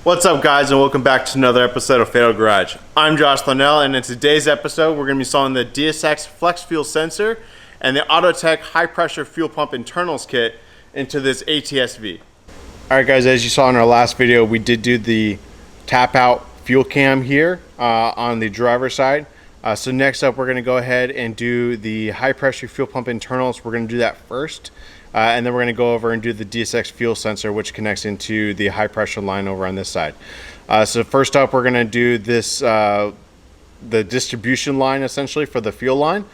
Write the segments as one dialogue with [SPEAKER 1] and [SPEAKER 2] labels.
[SPEAKER 1] What's up, guys, and welcome back to another episode of Fatal Garage. I'm Josh Linnell, and in today's episode we're going to be installing the DSX flex fuel sensor and the Autotech high pressure fuel pump internals kit into this ATS-V. Alright guys, as you saw in our last video, we did do the tap out fuel cam here on the driver's side. So next up we're going to go ahead and do the high pressure fuel pump internals. We're going to do that first. And then we're going to go over and do the DSX fuel sensor, which connects into the high pressure line over on this side. So first up, we're going to do this, the distribution line essentially for the fuel line.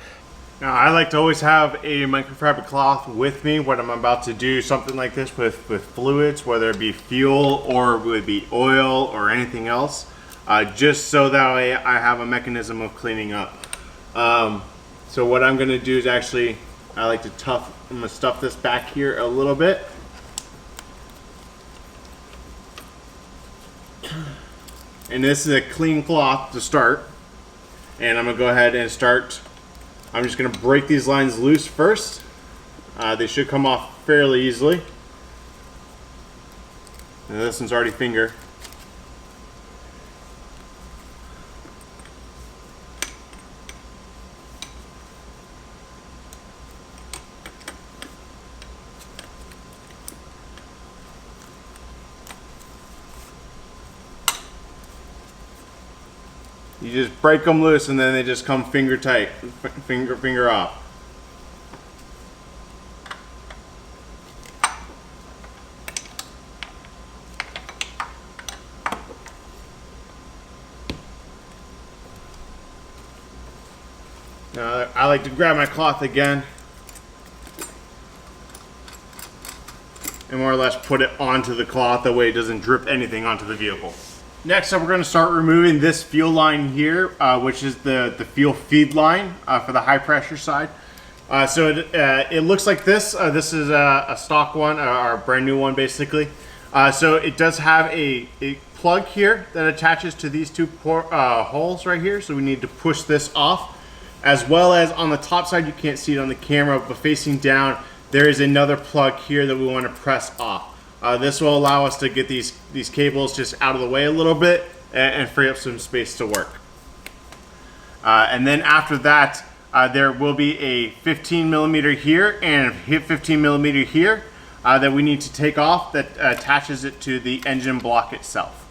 [SPEAKER 1] Now, I like to always have a microfiber cloth with me when I'm about to do something like this with fluids, whether it be fuel or it would be oil or anything else, just so that way I have a mechanism of cleaning up. So what I'm going to do is actually, I like to I'm going to stuff this back here a little bit. And this is a clean cloth to start. And I'm going to go ahead and start. I'm just going to break these lines loose first. They should come off fairly easily. And this one's already finger. You just break them loose and then they just come finger tight, finger off. Now I like to grab my cloth again and more or less put it onto the cloth, that way it doesn't drip anything onto the vehicle. Next up, we're going to start removing this fuel line here, which is the fuel feed line for the high pressure side. So it looks like this. This is a stock one, or a brand new one basically. So it does have a plug here that attaches to these two holes right here. So we need to push this off, as well as on the top side, you can't see it on the camera, but facing down, there is another plug here that we want to press off. This will allow us to get these cables just out of the way a little bit and free up some space to work. And then after that, there will be a 15 millimeter here and a 15 millimeter here that we need to take off, that attaches it to the engine block itself.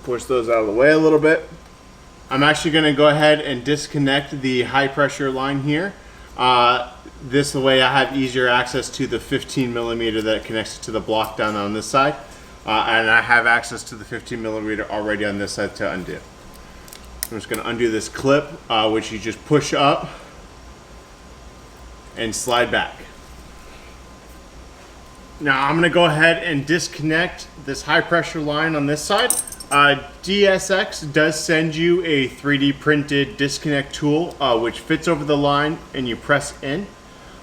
[SPEAKER 1] Push those out of the way a little bit. I'm actually going to go ahead and disconnect the high pressure line here. This way I have easier access to the 15 millimeter that connects to the block down on this side. And I have access to the 15 millimeter already on this side to undo. I'm just going to undo this clip, which you just push up and slide back. Now I'm going to go ahead and disconnect this high pressure line on this side. DSX does send you a 3D printed disconnect tool, which fits over the line and you press in.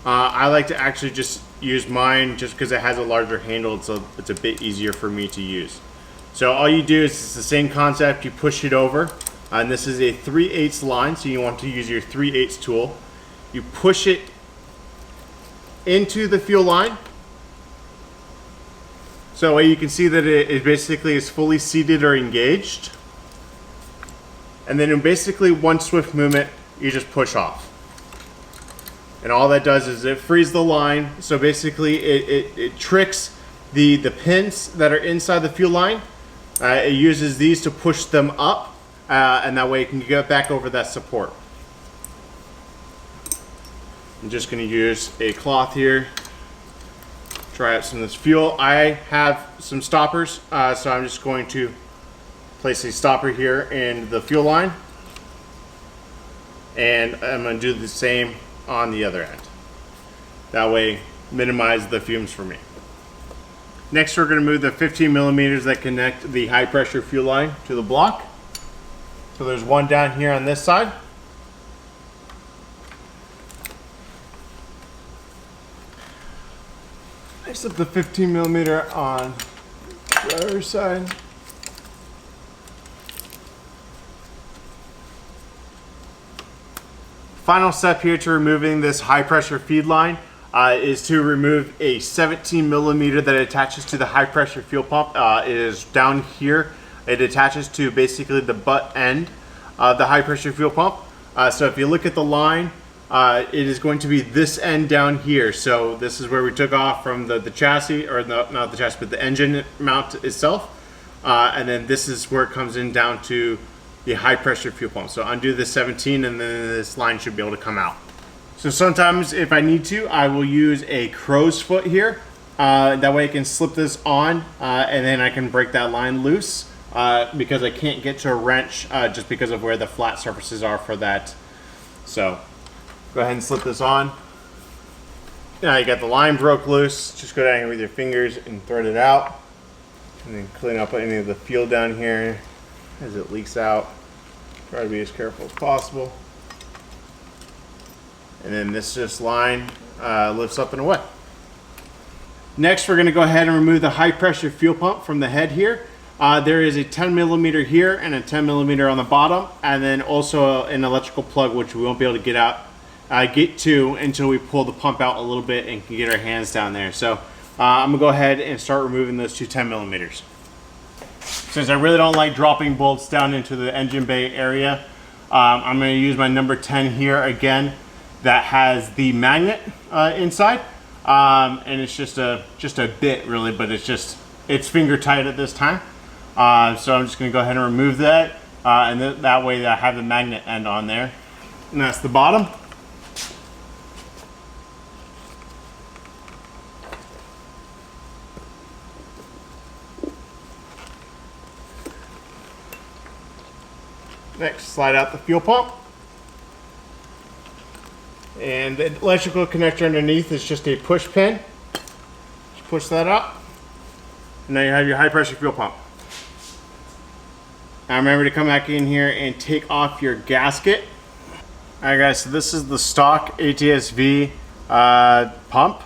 [SPEAKER 1] I like to actually just use mine just because it has a larger handle, so it's a bit easier for me to use. So all you do is, it's the same concept, you push it over, and this is a 3/8 line, so you want to use your 3/8 tool. You push it into the fuel line. So you can see that it basically is fully seated or engaged. And then in basically one swift movement, you just push off. And all that does is it frees the line. So basically it tricks the pins that are inside the fuel line. It uses these to push them up, and that way you can get back over that support. I'm just going to use a cloth here. Try out some of this fuel. I have some stoppers, so I'm just going to place a stopper here in the fuel line, and I'm going to do the same on the other end. That way, minimize the fumes for me. Next, we're going to move the 15 millimeters that connect the high pressure fuel line to the block. So there's one down here on this side. I slip the 15 millimeter on Other side. Final step here to removing this high pressure feed line is to remove a 17 millimeter that attaches to the high pressure fuel pump. It is down here. It attaches to basically the butt end of the high pressure fuel pump. So if you look at the line, it is going to be this end down here. So this is where we took off from the chassis, or not the chassis, but the engine mount itself. And then this is where it comes in down to the high pressure fuel pump. So undo this 17 and then this line should be able to come out. So sometimes if I need to, I will use a crow's foot here. That way I can slip this on and then I can break that line loose because I can't get to a wrench just because of where the flat surfaces are for that. So go ahead and slip this on. Now you got the line broke loose. Just go down here with your fingers and thread it out. And then clean up any of the fuel down here as it leaks out. Try to be as careful as possible. And then this just line lifts up and away. Next, we're going to go ahead and remove the high pressure fuel pump from the head here. There is a 10 millimeter here and a 10 millimeter on the bottom, and then also an electrical plug which we won't be able to get to until we pull the pump out a little bit and can get our hands down there. So I'm gonna go ahead and start removing those two 10 millimeters. Since I really don't like dropping bolts down into the engine bay area, I'm going to use my number 10 here again that has the magnet inside, and it's just a bit really, but it's finger tight at this time. So I'm just going to go ahead and remove that, and that way I have the magnet end on there, and that's the bottom. Next, slide out the fuel pump. And the electrical connector underneath is just a push pin. Just push that up. And now you have your high pressure fuel pump. Now remember to come back in here and take off your gasket. Alright guys, so this is the stock ATS-V pump.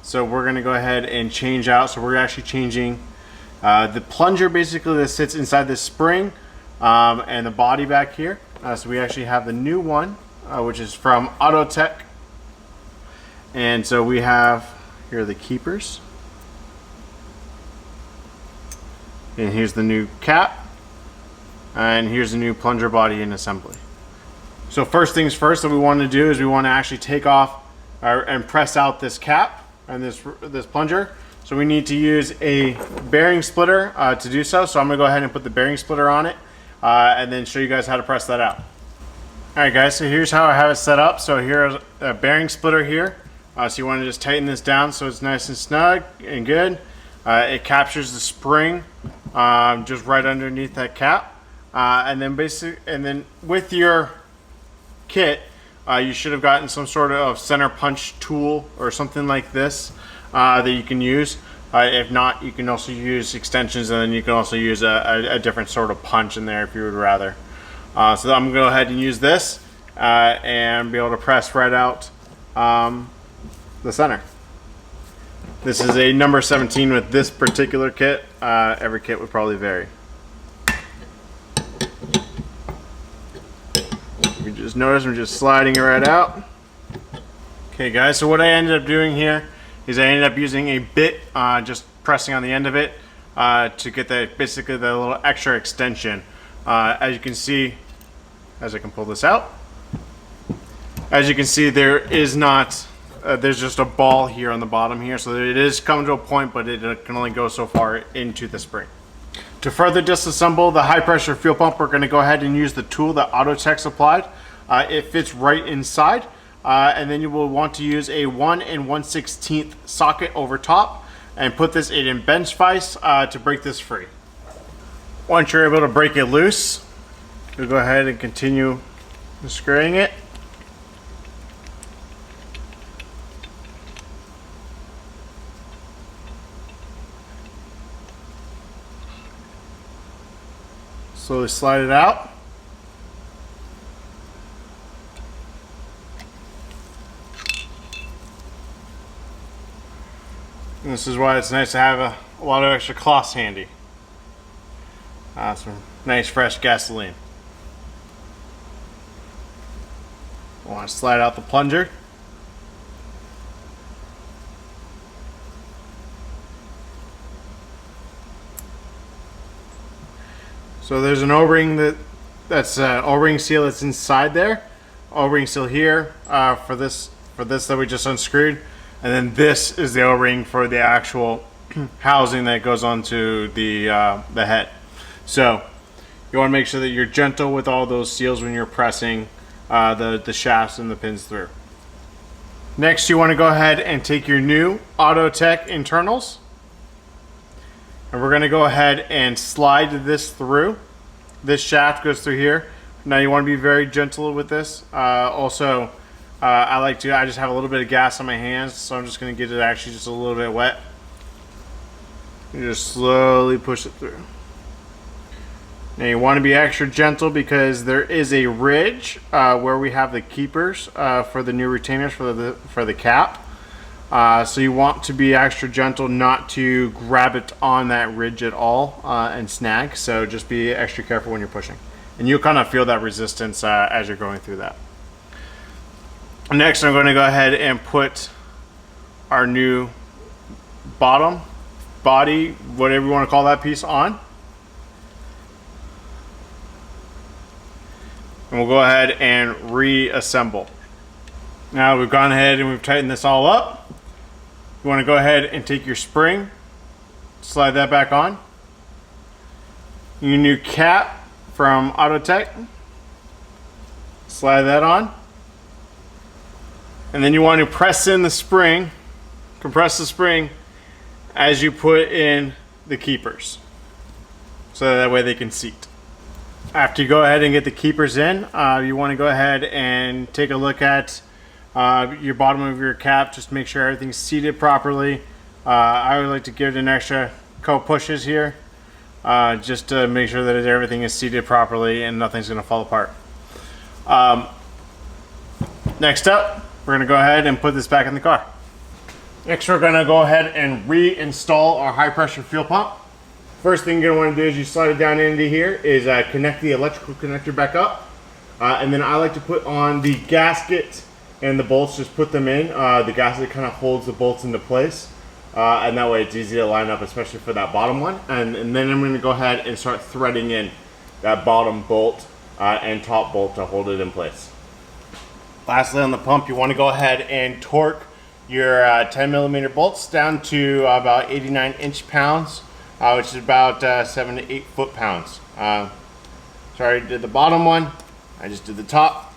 [SPEAKER 1] So we're going to go ahead and change out. So we're actually changing the plunger basically that sits inside this spring. And the body back here. So we actually have the new one, which is from Autotech. And so we have, here are the keepers. And here's the new cap. And here's the new plunger body in assembly. So first things first that we want to do is we want to actually take off and press out this cap and this plunger. So we need to use a bearing splitter to do so. So I'm going to go ahead and put the bearing splitter on it. And then show you guys how to press that out. Alright guys, so here's how I have it set up. So here's a bearing splitter here. So you want to just tighten this down so it's nice and snug and good. It captures the spring just right underneath that cap. And then with your kit, you should have gotten some sort of center punch tool or something like this that you can use. If not, you can also use extensions, and then you can also use a different sort of punch in there if you would rather. So I'm going to go ahead and use this and be able to press right out the center. This is a number 17 with this particular kit. Every kit would probably vary. You just notice I'm just sliding it right out. Okay guys, so what I ended up doing here is I ended up using a bit, just pressing on the end of it to get basically the little extra extension. As you can see, as I can pull this out, as you can see there is not, there's just a ball here on the bottom here, so it is coming to a point, but it can only go so far into the spring. To further disassemble the high pressure fuel pump, we're going to go ahead and use the tool that Autotech supplied. It fits right inside. And then you will want to use a 1 1/16 socket over top and put this in a bench vise to break this free. Once you're able to break it loose, you'll go ahead and continue screwing it. Slowly slide it out. And this is why it's nice to have a lot of extra cloths handy. Some nice fresh gasoline. I want to slide out the plunger. So there's an O-ring that's an O-ring seal that's inside there. O-ring seal here for this that we just unscrewed, and then this is the O-ring for the actual housing that goes onto the head. So you want to make sure that you're gentle with all those seals when you're pressing the shafts and the pins through. Next, you want to go ahead and take your new Autotech internals, and we're going to go ahead and slide this through. This shaft goes through here. Now you want to be very gentle with this. Also, I just have a little bit of gas on my hands, so I'm just going to get it actually just a little bit wet. You just slowly push it through. Now you want to be extra gentle because there is a ridge where we have the keepers for the new retainers for the cap. So you want to be extra gentle, not to grab it on that ridge at all and snag. So just be extra careful when you're pushing, and you'll kind of feel that resistance as you're going through that. Next, I'm going to go ahead and put our new body, whatever you want to call that piece, on. And we'll go ahead and reassemble. Now we've gone ahead and we've tightened this all up. You want to go ahead and take your spring, slide that back on. Your new cap from Autotech, slide that on. And then you want to press in the spring, compress the spring as you put in the keepers, so that way they can seat. After you go ahead and get the keepers in, you want to go ahead and take a look at your bottom of your cap, just make sure everything's seated properly. I would like to give it an extra couple pushes here, just to make sure that everything is seated properly and nothing's going to fall apart. Next up, we're going to go ahead and put this back in the car. Next, we're going to go ahead and reinstall our high pressure fuel pump. First thing you're going to want to do is you slide it down into here is connect the electrical connector back up. And then I like to put on the gasket and the bolts, just put them in. The gasket kind of holds the bolts into place. And that way it's easy to line up, especially for that bottom one. And then I'm going to go ahead and start threading in that bottom bolt and top bolt to hold it in place. Lastly, on the pump, you want to go ahead and torque your 10mm bolts down to about 89 inch-pounds. Which is about 7 to 8 foot-pounds. So I already did the bottom one. I just did the top.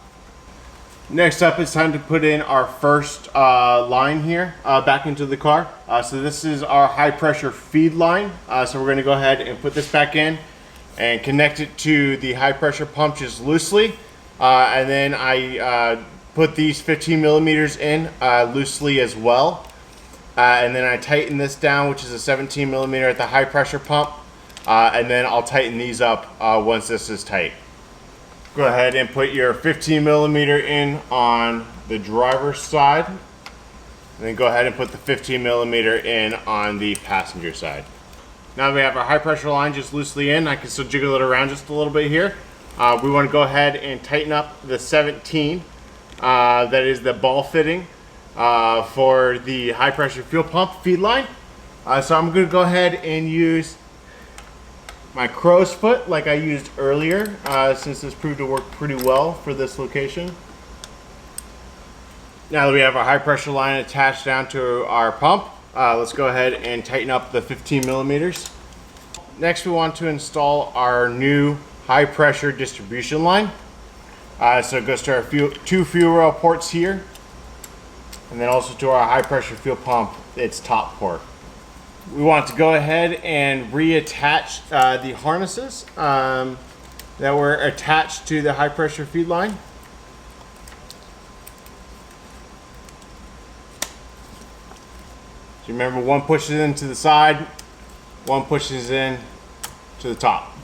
[SPEAKER 1] Next up, it's time to put in our first line here back into the car. So this is our high-pressure feed line. So we're going to go ahead and put this back in and connect it to the high-pressure pump just loosely. And then I put these 15mm in loosely as well. And then I tighten this down, which is a 17mm at the high pressure pump. And then I'll tighten these up once this is tight. Go ahead and put your 15mm in on the driver's side. And then go ahead and put the 15mm in on the passenger side. Now we have our high pressure line just loosely in. I can still jiggle it around just a little bit here. We want to go ahead and tighten up the 17. That is the ball fitting for the high pressure fuel pump feed line. So I'm going to go ahead and use my crow's foot like I used earlier, since this proved to work pretty well for this location. Now that we have our high pressure line attached down to our pump, let's go ahead and tighten up the 15mm. Next, we want to install our new high pressure distribution line. So it goes to our two fuel rail ports here, and then also to our high pressure fuel pump, its top port. We want to go ahead and reattach the harnesses that were attached to the high pressure feed line. So remember, one pushes into the side, one pushes in to the top.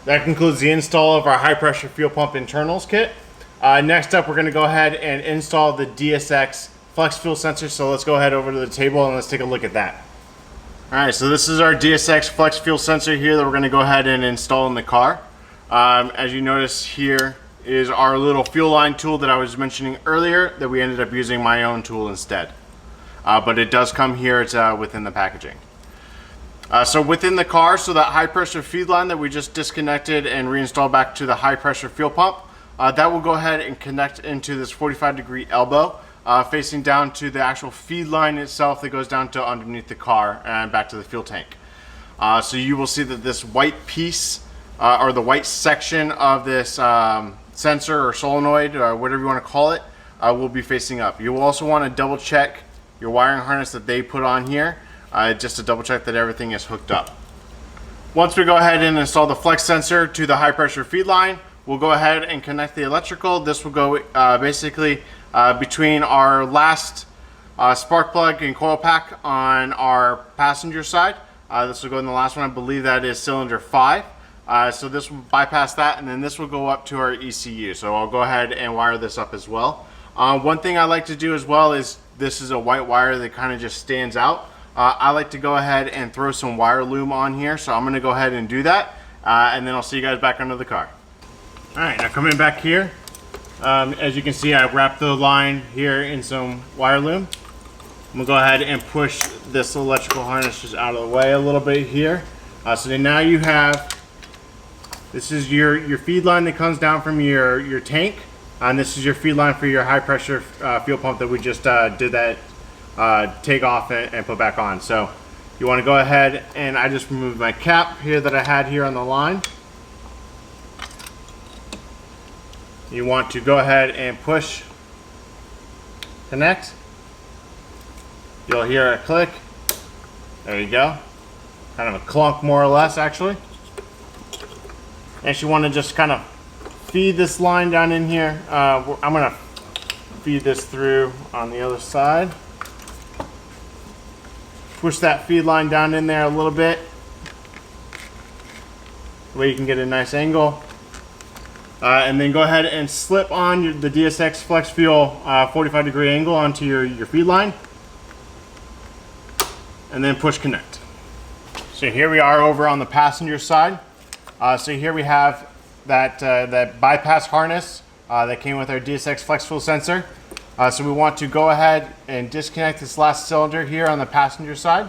[SPEAKER 1] That concludes the install of our high pressure fuel pump internals kit. Next up, we're going to go ahead and install the DSX flex fuel sensor. So let's go ahead over to the table and let's take a look at that. All right, so this is our DSX flex fuel sensor here that we're going to go ahead and install in the car. As you notice, here is our little fuel line tool that I was mentioning earlier that we ended up using my own tool instead. But it does come here, it's within the packaging. So within the car, so that high pressure feed line that we just disconnected and reinstalled back to the high pressure fuel pump, that will go ahead and connect into this 45-degree elbow, facing down to the actual feed line itself that goes down to underneath the car and back to the fuel tank. So you will see that this white piece, or the white section of this sensor or solenoid, or whatever you want to call it, will be facing up. You will also want to double check your wiring harness that they put on here, just to double check that everything is hooked up. Once we go ahead and install the flex sensor to the high pressure feed line, we'll go ahead and connect the electrical. This will go basically between our last spark plug and coil pack on our passenger side. This will go in the last one. I believe that is cylinder 5. So this will bypass that, and then this will go up to our ECU. So I'll go ahead and wire this up as well. One thing I like to do as well is, this is a white wire that kind of just stands out. I like to go ahead and throw some wire loom on here. So I'm going to go ahead and do that, and then I'll see you guys back under the car. All right, now coming back here. As you can see, I wrapped the line here in some wire loom. I'm gonna go ahead and push this electrical harness just out of the way a little bit here. So then now you have, this is your feed line that comes down from your tank, and this is your feed line for your high pressure fuel pump that we just did that take off and put back on. So you want to go ahead, and I just removed my cap here that I had here on the line. You want to go ahead and push connect. You'll hear a click. There you go. Kind of a clunk, more or less, actually. And you want to just kind of feed this line down in here. I'm going to feed this through on the other side. Push that feed line down in there a little bit, the way you can get a nice angle. And then go ahead and slip on the DSX Flex Fuel 45-degree angle onto your feed line, and then push connect. So here we are over on the passenger side. So here we have that bypass harness that came with our DSX Flex Fuel sensor. So we want to go ahead and disconnect this last cylinder here on the passenger side.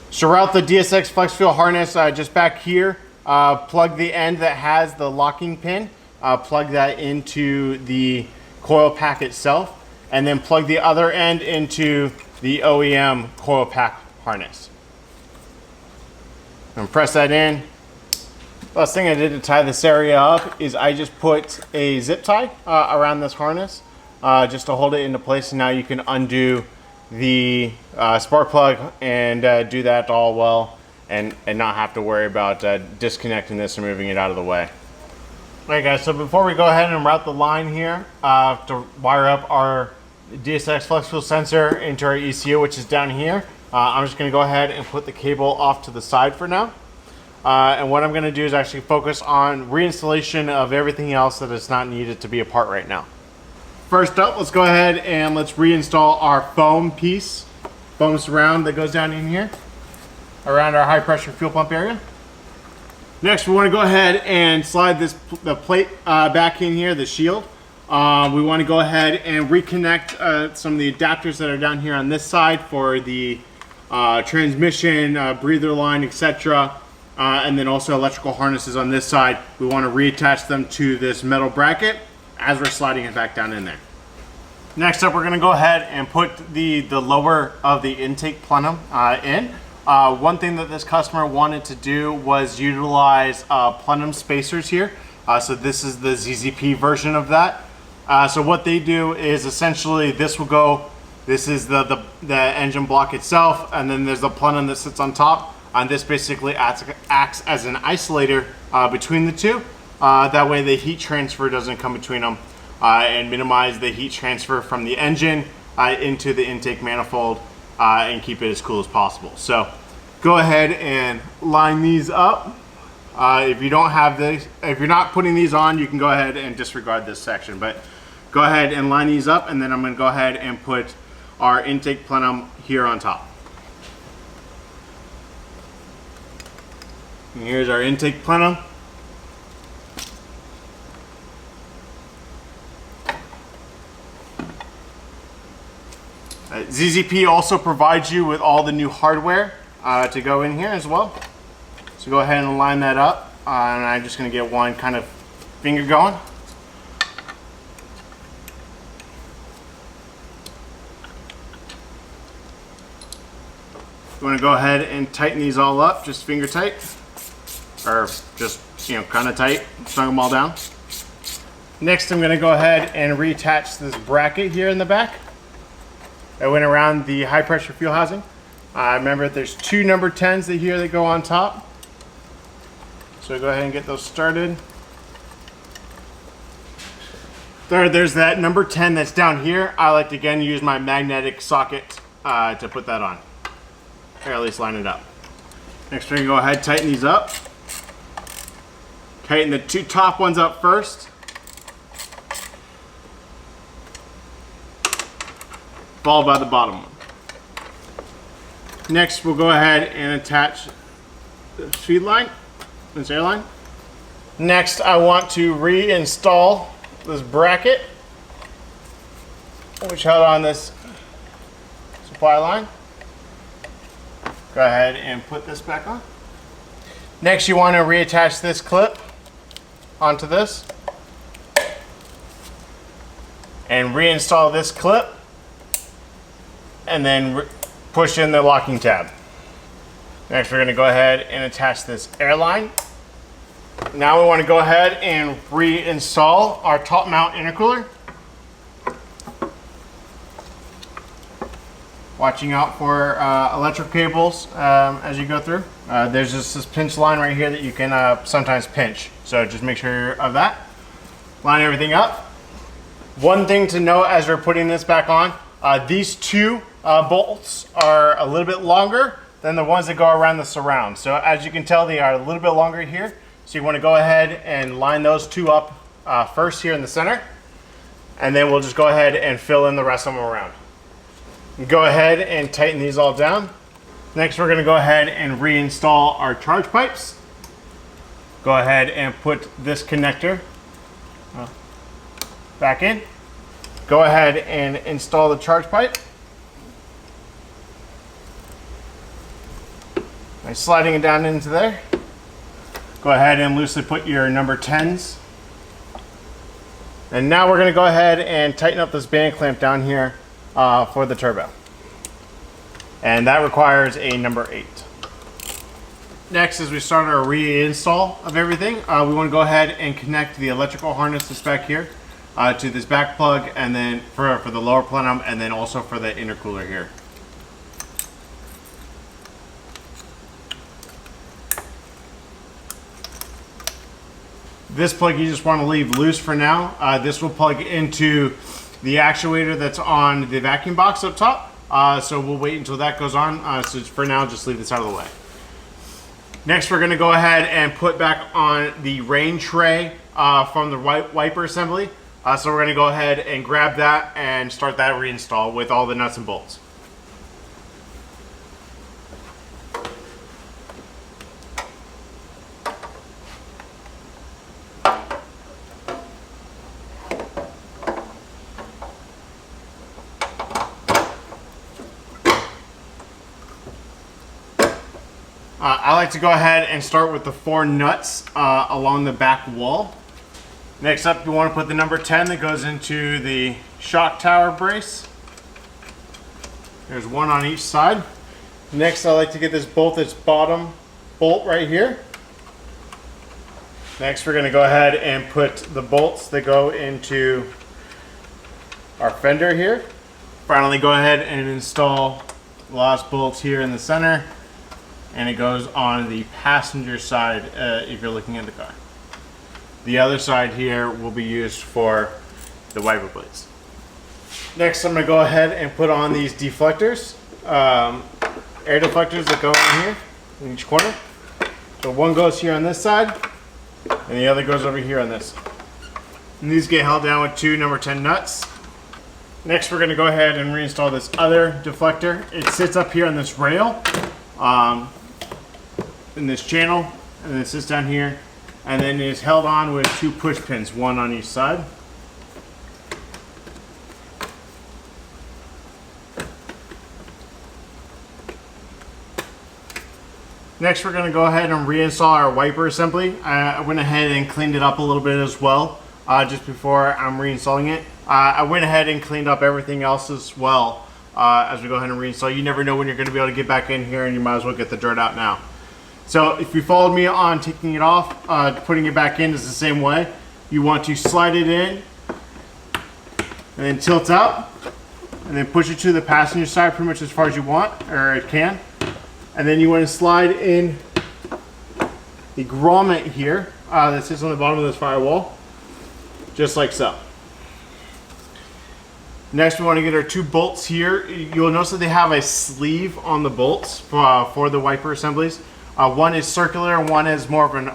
[SPEAKER 1] So route the DSX Flex Fuel harness just back here. Plug the end that has the locking pin, plug that into the coil pack itself, and then plug the other end into the OEM coil pack harness. And press that in. Last thing I did to tie this area up is I just put a zip tie around this harness just to hold it into place, and now you can undo the spark plug and do that all well. And not have to worry about disconnecting this and moving it out of the way. Alright guys, so before we go ahead and route the line here to wire up our DSX Flex Fuel sensor into our ECU, which is down here, I'm just going to go ahead and put the cable off to the side for now. And what I'm going to do is actually focus on reinstallation of everything else that is not needed to be a part right now. First up, let's go ahead and let's reinstall our foam piece, foam surround that goes down in here around our high pressure fuel pump area. Next, we want to go ahead and slide the plate back in here, the shield. We want to go ahead and reconnect some of the adapters that are down here on this side for the transmission, breather line, etc. And then also electrical harnesses on this side. We want to reattach them to this metal bracket as we're sliding it back down in there. Next up, we're going to go ahead and put the lower of the intake plenum in. One thing that this customer wanted to do was utilize plenum spacers here. So this is the ZZP version of that. So what they do is essentially this will go, this is the engine block itself, and then there's the plenum that sits on top. And this basically acts as an isolator between the two. That way the heat transfer doesn't come between them and minimize the heat transfer from the engine into the intake manifold and keep it as cool as possible. So go ahead and line these up. If you don't have this, if you're not putting these on, you can go ahead and disregard this section, but go ahead and line these up, and then I'm going to go ahead and put our intake plenum here on top. And here's our intake plenum. ZZP also provides you with all the new hardware to go in here as well. So go ahead and line that up. And I'm just going to get one kind of finger going. You want to go ahead and tighten these all up, just finger tight, or just, kind of tight, snug them all down. Next, I'm going to go ahead and reattach this bracket here in the back that went around the high pressure fuel housing. Remember, there's two number 10s that go on top. So go ahead and get those started. Third, there's that number 10 that's down here. I like to again use my magnetic socket to put that on. Or at least line it up. Next, we're gonna go ahead and tighten these up. Tighten the two top ones up first. Followed by the bottom one. Next, we'll go ahead and attach the feed line, this air line. Next, I want to reinstall this bracket, which held on this supply line. Go ahead and put this back on. Next, you want to reattach this clip onto this and reinstall this clip, and then push in the locking tab. Next, we're going to go ahead and attach this air line. Now we want to go ahead and reinstall our top mount intercooler. Watching out for electrical cables as you go through. There's just this pinch line right here that you can sometimes pinch. So just make sure of that. Line everything up. One thing to note as we're putting this back on, these two bolts are a little bit longer than the ones that go around the surround. So as you can tell, they are a little bit longer here. So you want to go ahead and line those two up first here in the center. And then we'll just go ahead and fill in the rest of them around. Go ahead and tighten these all down. Next, we're going to go ahead and reinstall our charge pipes. Go ahead and put this connector back in. Go ahead and install the charge pipe. By sliding it down into there. Go ahead and loosely put your number 10s. And now we're going to go ahead and tighten up this band clamp down here for the turbo. And that requires a number 8. Next, as we start our reinstall of everything, we want to go ahead and connect the electrical harness that's back here to this back plug, and then for the lower plenum, and then also for the intercooler here. This plug you just want to leave loose for now. This will plug into the actuator that's on the vacuum box up top. So we'll wait until that goes on. So for now, just leave this out of the way. Next, we're going to go ahead and put back on the rain tray from the wiper assembly. So we're going to go ahead and grab that and start that reinstall with all the nuts and bolts. I like to go ahead and start with the 4 nuts along the back wall. Next up, you want to put the number 10 that goes into the shock tower brace. There's one on each side. Next, I like to get this bottom bolt right here. Next, we're going to go ahead and put the bolts that go into our fender here. Finally, go ahead and install the last bolts here in the center. And it goes on the passenger side if you're looking at the car. The other side here will be used for the wiper blades. Next, I'm going to go ahead and put on these deflectors, air deflectors that go in here in each corner. So one goes here on this side, and the other goes over here on this. And these get held down with 2 number 10 nuts. Next, we're going to go ahead and reinstall this other deflector. It sits up here on this rail. In this channel, and then it sits down here, and then it's held on with 2 push pins, one on each side. Next, we're going to go ahead and reinstall our wiper assembly. I went ahead and cleaned it up a little bit as well, just before I'm reinstalling it. I went ahead and cleaned up everything else as well as we go ahead and reinstall. You never know when you're going to be able to get back in here, and you might as well get the dirt out now. So if you followed me on taking it off, putting it back in is the same way. You want to slide it in, and then tilt up, and then push it to the passenger side pretty much as far as you want, or it can. And then you want to slide in the grommet here that sits on the bottom of this firewall, just like so. Next, we want to get our 2 bolts here. You'll notice that they have a sleeve on the bolts for the wiper assemblies. One is circular and one is more of an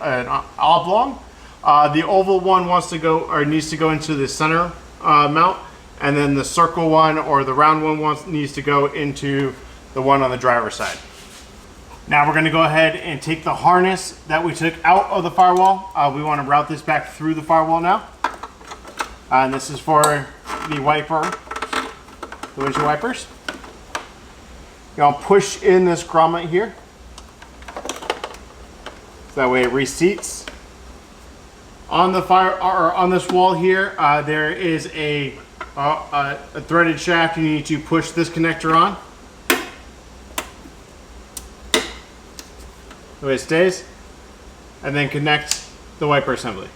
[SPEAKER 1] oblong. The oval one wants to go, or needs to go into the center mount, and then the circle one or the round one needs to go into the one on the driver's side. Now we're going to go ahead and take the harness that we took out of the firewall. We want to route this back through the firewall now. And this is for the wiper, the windshield wipers. You're going to push in this grommet here. So that way it reseats. On the on this wall here, there is a threaded shaft. You need to push this connector on. The way it stays, and then connect the wiper assembly.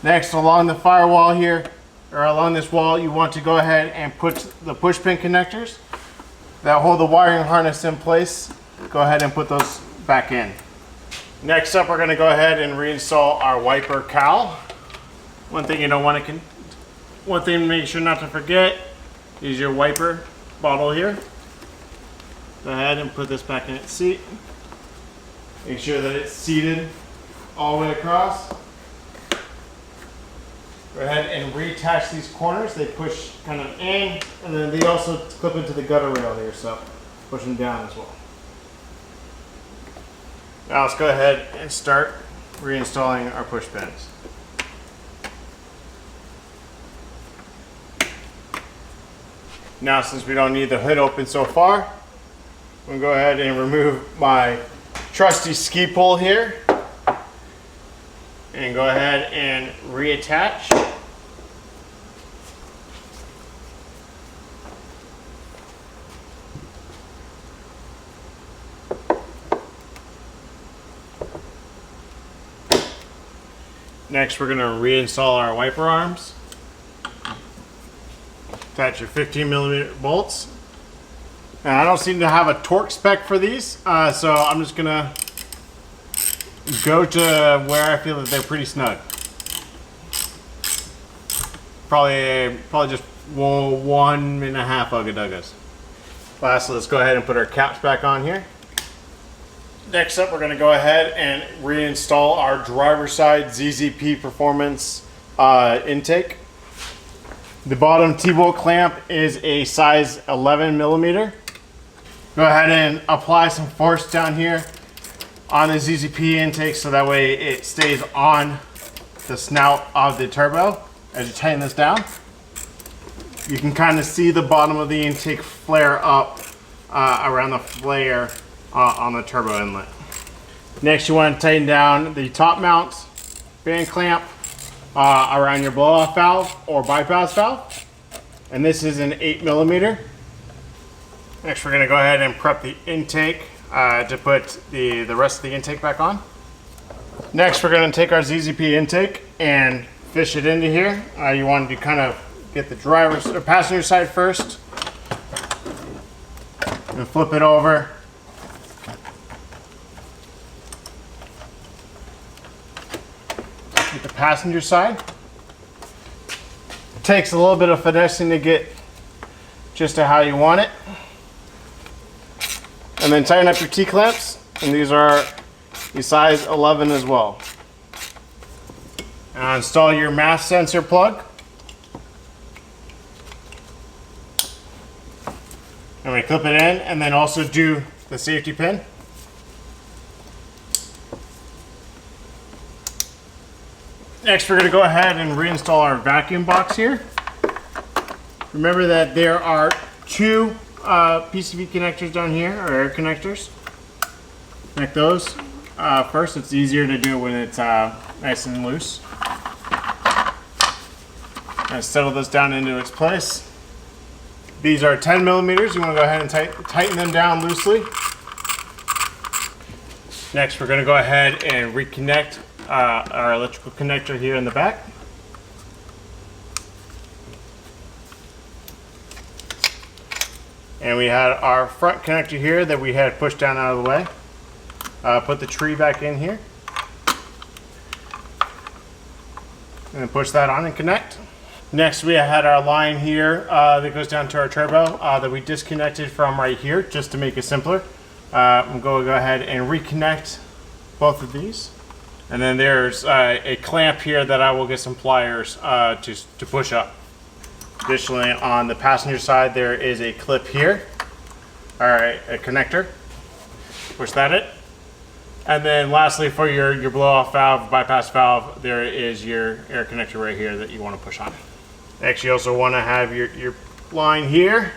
[SPEAKER 1] Next, along the firewall here, or along this wall, you want to go ahead and put the push pin connectors that hold the wiring harness in place. Go ahead and put those back in. Next up, we're going to go ahead and reinstall our wiper cowl. One thing you don't want to, one thing to make sure not to forget is your wiper bottle here. Go ahead and put this back in its seat. Make sure that it's seated all the way across. Go ahead and reattach these corners. They push kind of in, and then they also clip into the gutter rail here, so push them down as well. Now let's go ahead and start reinstalling our push pins. Now, since we don't need the hood open so far, I'm going to go ahead and remove my trusty ski pole here and go ahead and reattach. Next, we're going to reinstall our wiper arms. Attach your 15mm bolts. Now, I don't seem to have a torque spec for these, so I'm just going to go to where I feel that they're pretty snug. Probably just 1.5 ugga-duggas. Lastly, let's go ahead and put our caps back on here. Next up, we're going to go ahead and reinstall our driver's side ZZP Performance intake. The bottom T-bolt clamp is a size 11mm. Go ahead and apply some force down here on the ZZP intake so that way it stays on the snout of the turbo. As you tighten this down, you can kind of see the bottom of the intake flare up around the flare on the turbo inlet. Next, you want to tighten down the top mount band clamp around your blow-off valve or bypass valve, and this is an 8mm. Next, we're going to go ahead and prep the intake to put the rest of the intake back on. Next, we're going to take our ZZP intake and fish it into here. You want to kind of get the driver's or passenger side first, and flip it over. Get the passenger side. It takes a little bit of finessing to get just to how you want it. And then tighten up your T-clamps, and these are the size 11 as well. Now install your mass sensor plug. And we clip it in, and then also do the safety pin. Next, we're going to go ahead and reinstall our vacuum box here. Remember that there are two PCV connectors down here, or air connectors. Connect those. First, it's easier to do when it's nice and loose. And settle this down into its place. These are 10 millimeters. You want to go ahead and tighten them down loosely. Next, we're going to go ahead and reconnect our electrical connector here in the back. And we had our front connector here that we had pushed down out of the way. Put the tree back in here. And then push that on and connect. Next, we had our line here that goes down to our turbo that we disconnected from right here just to make it simpler. I'm going to go ahead and reconnect both of these. And then there's a clamp here that I will get some pliers to push up. Additionally, on the passenger side, there is a clip here. All right, a connector. Push that in. And then lastly, for your blow-off valve, bypass valve, there is your air connector right here that you want to push on. Next, you also want to have your line here.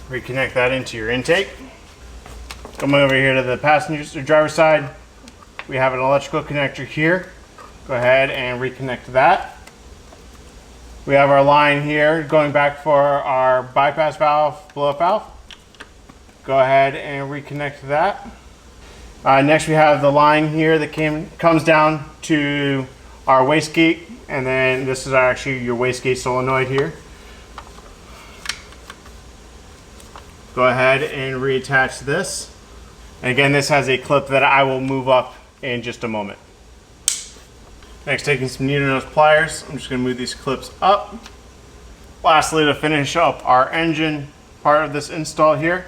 [SPEAKER 1] Reconnect that into your intake. Coming over here to the passenger or driver's side, we have an electrical connector here. Go ahead and reconnect that. We have our line here going back for our bypass valve, blow-off valve. Go ahead and reconnect that. Next, we have the line here that comes down to our wastegate, and then this is actually your wastegate solenoid here. Go ahead and reattach this. And again, this has a clip that I will move up in just a moment. Next, taking some needle nose pliers, I'm just going to move these clips up. Lastly, to finish up our engine part of this install here,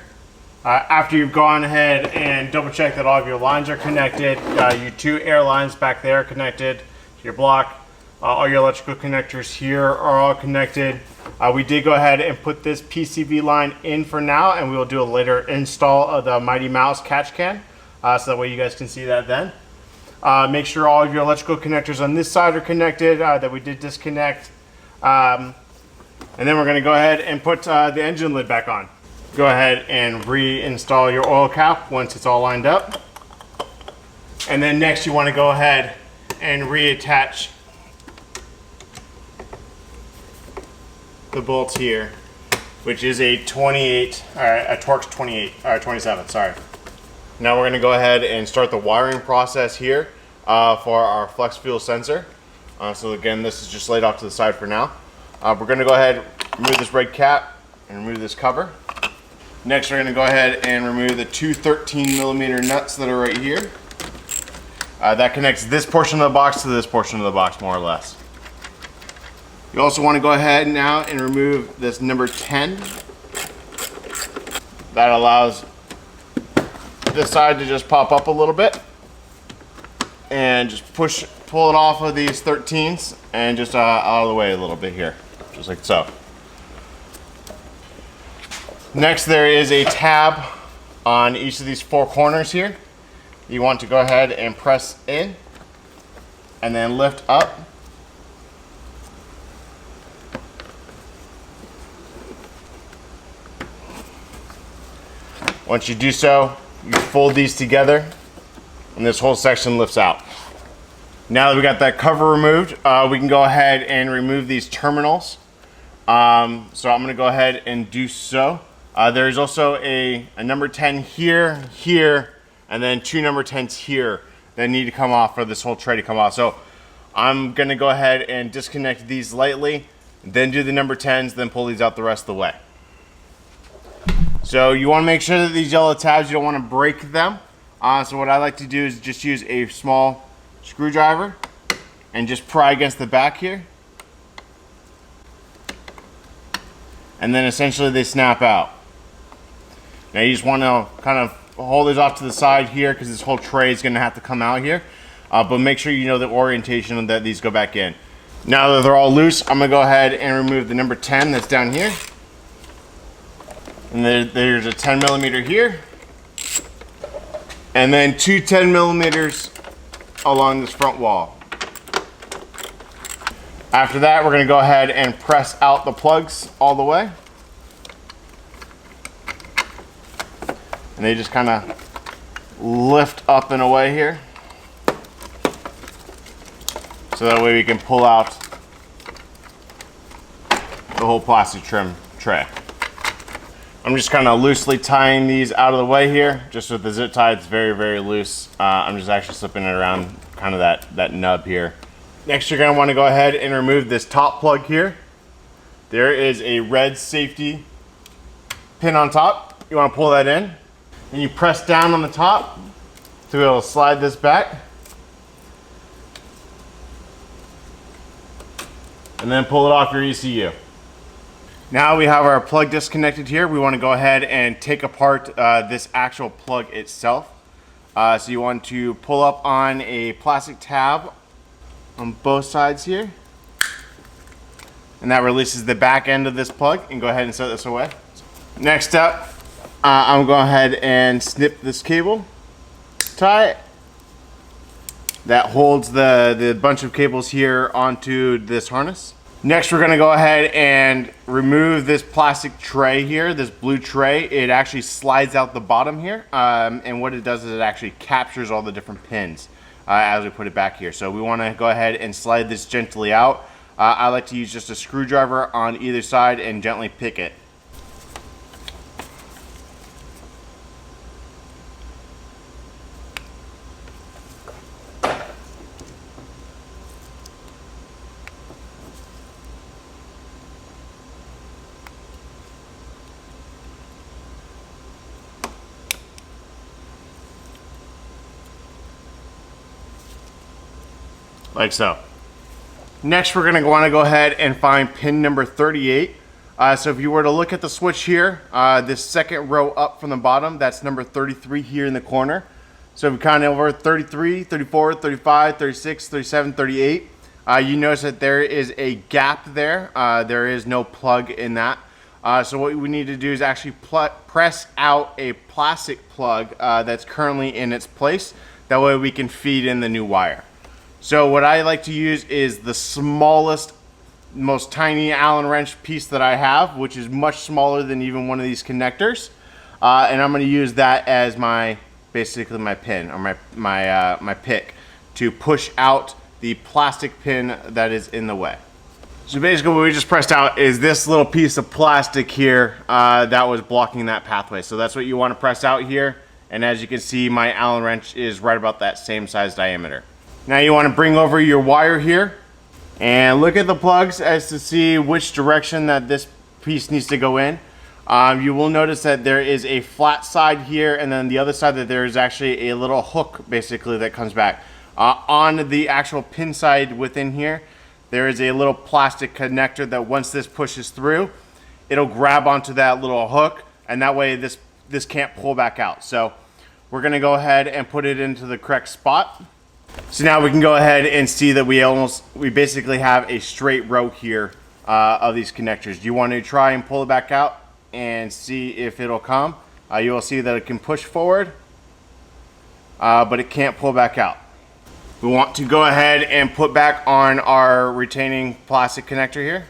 [SPEAKER 1] after you've gone ahead and double check that all of your lines are connected, your two air lines back there are connected to your block, all your electrical connectors here are all connected. We did go ahead and put this PCV line in for now, and we will do a later install of the Mighty Mouse catch can, so that way you guys can see that then. Make sure all of your electrical connectors on this side are connected that we did disconnect. And then we're going to go ahead and put the engine lid back on. Go ahead and reinstall your oil cap once it's all lined up. And then next you want to go ahead and reattach the bolts here, which is a 28, a Torx 28, or 27, sorry. Now we're going to go ahead and start the wiring process here for our flex fuel sensor. So again, this is just laid off to the side for now. We're going to go ahead, remove this red cap and remove this cover. Next, we're going to go ahead and remove the two 13mm nuts that are right here. That connects this portion of the box to this portion of the box, more or less. You also want to go ahead now and remove this number 10. That allows this side to just pop up a little bit. And just pull it off of these 13s and just out of the way a little bit here, just like so. Next, there is a tab on each of these four corners here. You want to go ahead and press in and then lift up. Once you do so, you fold these together and this whole section lifts out. Now that we got that cover removed, we can go ahead and remove these terminals. So I'm going to go ahead and do so. There's also a number 10 here, here, and then two number 10s here that need to come off for this whole tray to come off. So I'm going to go ahead and disconnect these lightly, then do the number 10s, then pull these out the rest of the way. So you want to make sure that these yellow tabs, you don't want to break them. So what I like to do is just use a small screwdriver and just pry against the back here. And then essentially they snap out. Now you just want to kind of hold these off to the side here because this whole tray is going to have to come out here. But make sure you know the orientation and that these go back in. Now that they're all loose, I'm going to go ahead and remove the number 10 that's down here. And there's a 10mm here. And then two 10mm along this front wall. After that, we're going to go ahead and press out the plugs all the way. And they just kind of lift up and away here. So that way we can pull out the whole plastic trim tray. I'm just kind of loosely tying these out of the way here. Just with the zip tie, it's very, very loose. I'm just actually slipping it around kind of that nub here. Next, you're going to want to go ahead and remove this top plug here. There is a red safety pin on top. You want to pull that in. And you press down on the top to be able to slide this back. And then pull it off your ECU. Now we have our plug disconnected here. We want to go ahead and take apart this actual plug itself. So you want to pull up on a plastic tab on both sides here. And that releases the back end of this plug, and go ahead and set this away. Next up, I'm going to go ahead and snip this cable, tie it. That holds the bunch of cables here onto this harness. Next, we're going to go ahead and remove this plastic tray here, this blue tray. It actually slides out the bottom here, and what it does is it actually captures all the different pins as we put it back here. So we want to go ahead and slide this gently out. I like to use just a screwdriver on either side and gently pick it. Like so. Next, we're going to want to go ahead and find pin number 38. So if you were to look at the switch here, this second row up from the bottom, that's number 33 here in the corner. So if we count over 33, 34, 35, 36, 37, 38, you notice that there is a gap there. There is no plug in that. So what we need to do is actually press out a plastic plug that's currently in its place. That way we can feed in the new wire. So what I like to use is the smallest, most tiny Allen wrench piece that I have, which is much smaller than even one of these connectors. And I'm going to use that as basically my pin, or my pick, to push out the plastic pin that is in the way. So basically what we just pressed out is this little piece of plastic here that was blocking that pathway. So that's what you want to press out here. And as you can see, my Allen wrench is right about that same size diameter. Now you want to bring over your wire here and look at the plugs as to see which direction that this piece needs to go in. You will notice that there is a flat side here, and then the other side that there is actually a little hook basically that comes back. On the actual pin side within here, there is a little plastic connector that once this pushes through, it'll grab onto that little hook, and that way this can't pull back out. So we're going to go ahead and put it into the correct spot. So now we can go ahead and see that we basically have a straight row here of these connectors. Do you want to try and pull it back out and see if it'll come? You will see that it can push forward, but it can't pull back out. We want to go ahead and put back on our retaining plastic connector here.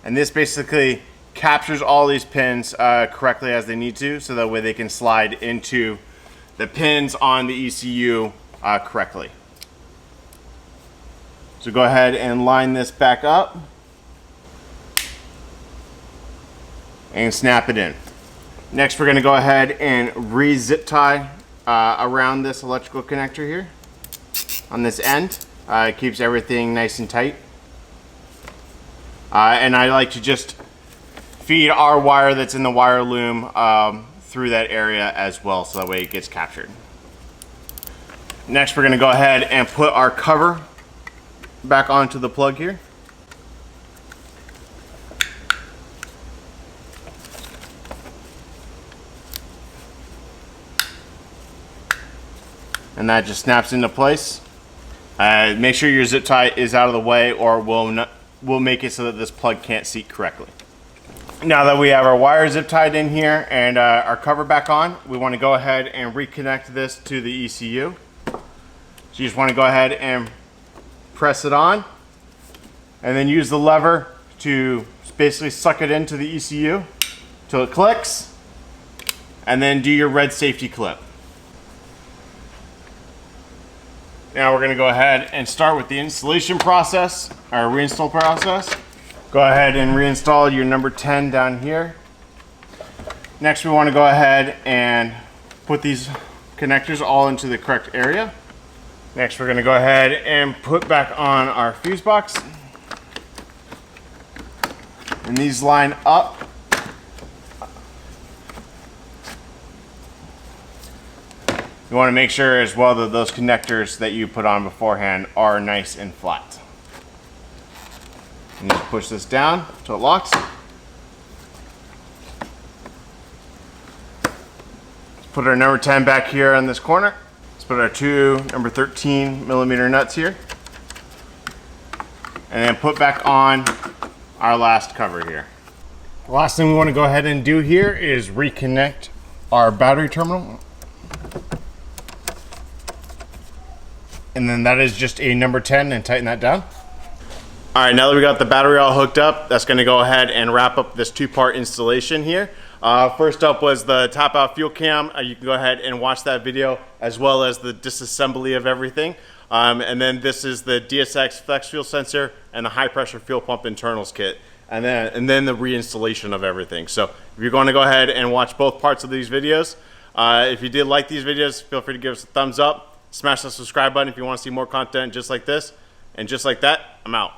[SPEAKER 1] And this basically captures all these pins correctly as they need to, so that way they can slide into the pins on the ECU correctly. So go ahead and line this back up and snap it in. Next, we're going to go ahead and re-zip tie around this electrical connector here on this end. It keeps everything nice and tight. And I like to just feed our wire that's in the wire loom through that area as well, so that way it gets captured. Next, we're going to go ahead and put our cover back onto the plug here. And that just snaps into place. Make sure your zip tie is out of the way, or we'll make it so that this plug can't seat correctly. Now that we have our wire zip tied in here and our cover back on, we want to go ahead and reconnect this to the ECU. So you just want to go ahead and press it on, and then use the lever to basically suck it into the ECU till it clicks, and then do your red safety clip. Now we're going to go ahead and start with the installation process, our reinstall process. Go ahead and reinstall your number 10 down here. Next, we want to go ahead and put these connectors all into the correct area. Next, we're going to go ahead and put back on our fuse box. And these line up. You want to make sure as well that those connectors that you put on beforehand are nice and flat. And just push this down until it locks. Let's put our number 10 back here on this corner. Let's put our two number 13 millimeter nuts here. And then put back on our last cover here. The last thing we want to go ahead and do here is reconnect our battery terminal. And then that is just a number 10, and tighten that down. All right, now that we got the battery all hooked up, that's gonna go ahead and wrap up this two-part installation here. First up was the top out fuel cam. You can go ahead and watch that video, as well as the disassembly of everything. And then this is the DSX flex fuel sensor and the high pressure fuel pump internals kit. And then the reinstallation of everything. So if you're going to go ahead and watch both parts of these videos, if you did like these videos, feel free to give us a thumbs up. Smash the subscribe button if you want to see more content just like this. And just like that, I'm out.